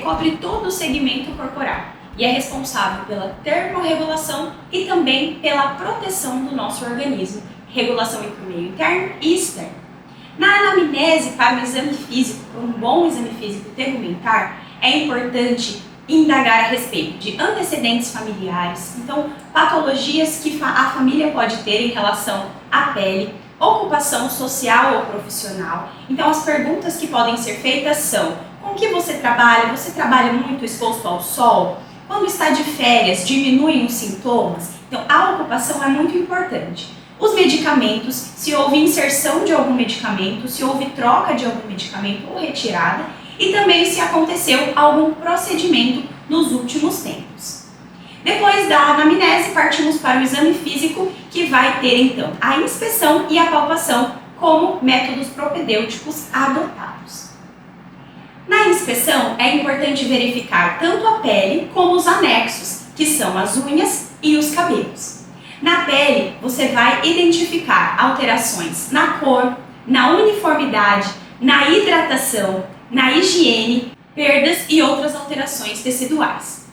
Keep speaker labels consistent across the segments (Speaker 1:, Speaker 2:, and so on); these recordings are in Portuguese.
Speaker 1: cobre todo o segmento corporal e é responsável pela termorregulação e também pela proteção do nosso organismo, regulação entre o meio interno e externo. Na anamnese para o exame físico, para um bom exame físico tegumentar, é importante indagar a respeito de antecedentes familiares, então patologias que a família pode ter em relação à pele, ocupação social ou profissional. Então as perguntas que podem ser feitas são: com que você trabalha muito exposto ao sol? Quando está de férias, diminuem os sintomas? Então a ocupação é muito importante. Os medicamentos, se houve inserção de algum medicamento, se houve troca de algum medicamento ou retirada, e também se aconteceu algum procedimento nos últimos tempos. Depois da anamnese, partimos para o exame físico, que vai ter então a inspeção e a palpação como métodos propedêuticos adotados. Na inspeção, é importante verificar tanto a pele como os anexos, que são as unhas e os cabelos. Na pele, você vai identificar alterações na cor, na uniformidade, na hidratação, na higiene, perdas e outras alterações teciduais.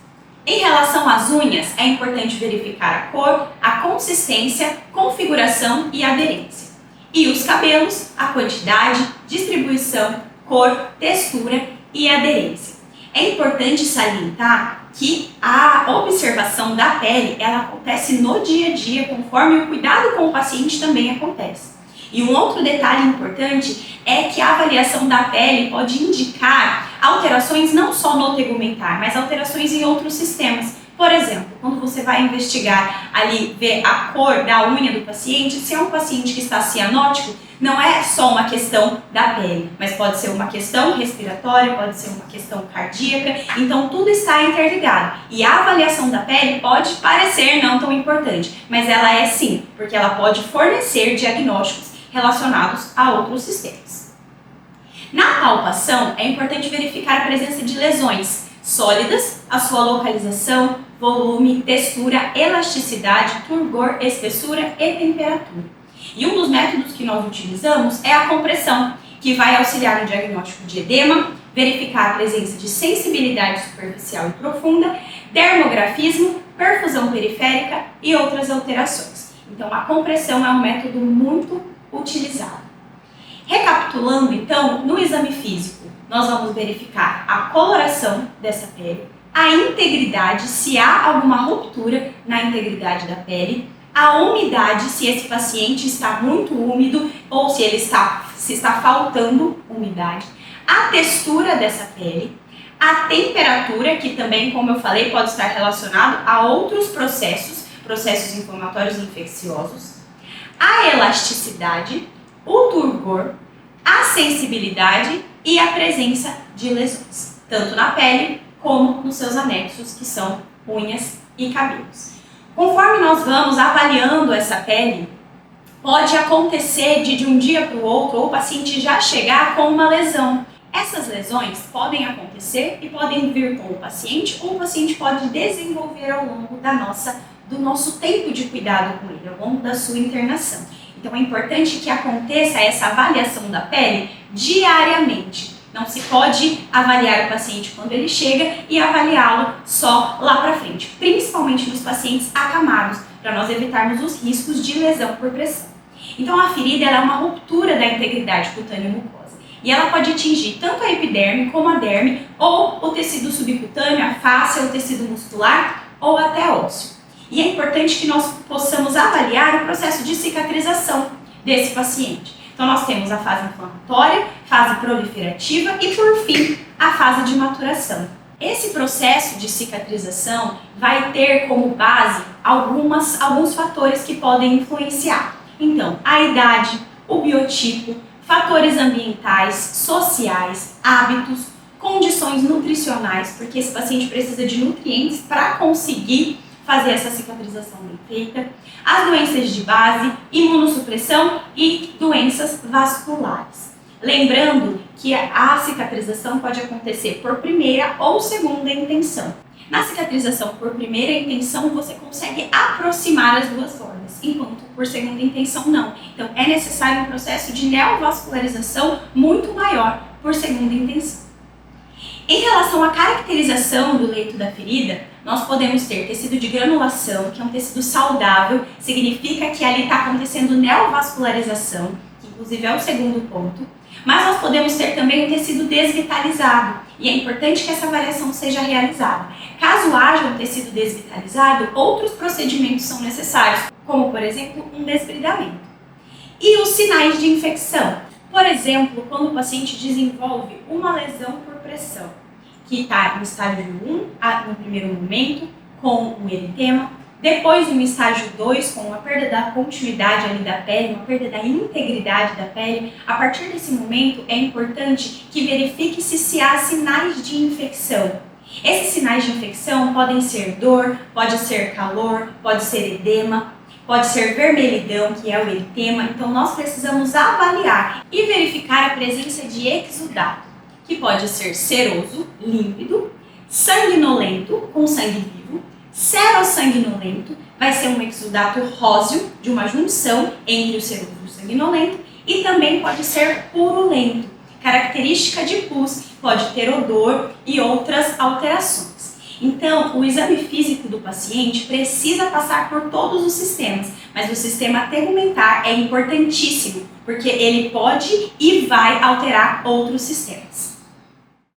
Speaker 1: Em relação às unhas, é importante verificar a cor, a consistência, configuração e aderência. E os cabelos, a quantidade, distribuição, cor, textura e aderência. É importante salientar que a observação da pele, ela acontece no dia a dia, conforme o cuidado com o paciente também acontece. E um outro detalhe importante é que a avaliação da pele pode indicar alterações não só no tegumentar, mas alterações em outros sistemas. Por exemplo, quando você vai investigar ali, ver a cor da unha do paciente, se é um paciente que está cianótico, não é só uma questão da pele, mas pode ser uma questão respiratória, pode ser uma questão cardíaca, então tudo está interligado. E a avaliação da pele pode parecer não tão importante, mas ela é sim, porque ela pode fornecer diagnósticos relacionados a outros sistemas. Na palpação, é importante verificar a presença de lesões sólidas, a sua localização, volume, textura, elasticidade, turgor, espessura e temperatura. E um dos métodos que nós utilizamos é a compressão, que vai auxiliar no diagnóstico de edema, verificar a presença de sensibilidade superficial e profunda, dermografismo, perfusão periférica e outras alterações. Então a compressão é um método muito utilizado. Recapitulando então, no exame físico, nós vamos verificar a coloração dessa pele, a integridade, se há alguma ruptura na integridade da pele, a umidade, se esse paciente está muito úmido ou se está faltando umidade, a textura dessa pele, a temperatura, que também, como eu falei, pode estar relacionado a outros processos inflamatórios e infecciosos, a elasticidade, o turgor, a sensibilidade e a presença de lesões, tanto na pele como nos seus anexos, que são unhas e cabelos. Conforme nós vamos avaliando essa pele, pode acontecer de um dia para o outro ou o paciente já chegar com uma lesão. Essas lesões podem acontecer e podem vir com o paciente ou o paciente pode desenvolver ao longo do nosso tempo de cuidado com ele, ao longo da sua internação. Então é importante que aconteça essa avaliação da pele diariamente. Não se pode avaliar o paciente quando ele chega e avaliá-lo só lá para frente, principalmente nos pacientes acamados, para nós evitarmos os riscos de lesão por pressão. Então a ferida é uma ruptura da integridade cutânea mucosa e ela pode atingir tanto a epiderme como a derme ou o tecido subcutâneo, a face, o tecido muscular ou até ósseo. E é importante que nós possamos avaliar o processo de cicatrização desse paciente. Então nós temos a fase inflamatória, fase proliferativa e por fim a fase de maturação. Esse processo de cicatrização vai ter como base alguns fatores que podem influenciar. Então, a idade, o biotipo, fatores ambientais, sociais, hábitos, condições nutricionais, porque esse paciente precisa de nutrientes para conseguir fazer essa cicatrização bem feita, as doenças de base, imunossupressão e doenças vasculares. Lembrando que a cicatrização pode acontecer por primeira ou segunda intenção. Na cicatrização por primeira intenção, você consegue aproximar as duas bordas, enquanto por segunda intenção não. Então é necessário um processo de neovascularização muito maior por segunda intenção. Em relação à caracterização do leito da ferida, nós podemos ter tecido de granulação, que é um tecido saudável, significa que ali está acontecendo neovascularização, que inclusive é o segundo ponto, mas nós podemos ter também um tecido desvitalizado, e é importante que essa avaliação seja realizada. Caso haja um tecido desvitalizado, outros procedimentos são necessários, como por exemplo um desbridamento. E os sinais de infecção? Por exemplo, quando o paciente desenvolve uma lesão por pressão, que está no estágio 1, no primeiro momento, com um eritema, depois no estágio 2, com uma perda da continuidade ali da pele, uma perda da integridade da pele. A partir desse momento, é importante que verifique-se se há sinais de infecção. Esses sinais de infecção podem ser dor, pode ser calor, pode ser edema, pode ser vermelhidão, que é o eritema. Então nós precisamos avaliar e verificar a presença de exudato, que pode ser seroso, límpido, sanguinolento, com sangue vivo, serossanguinolento, vai ser um exudato róseo, de uma junção entre o seroso e o sanguinolento, e também pode ser purulento, característica de pus, pode ter odor e outras alterações. Então, o exame físico do paciente precisa passar por todos os sistemas, mas o sistema tegumentar é importantíssimo, porque ele pode e vai alterar outros sistemas.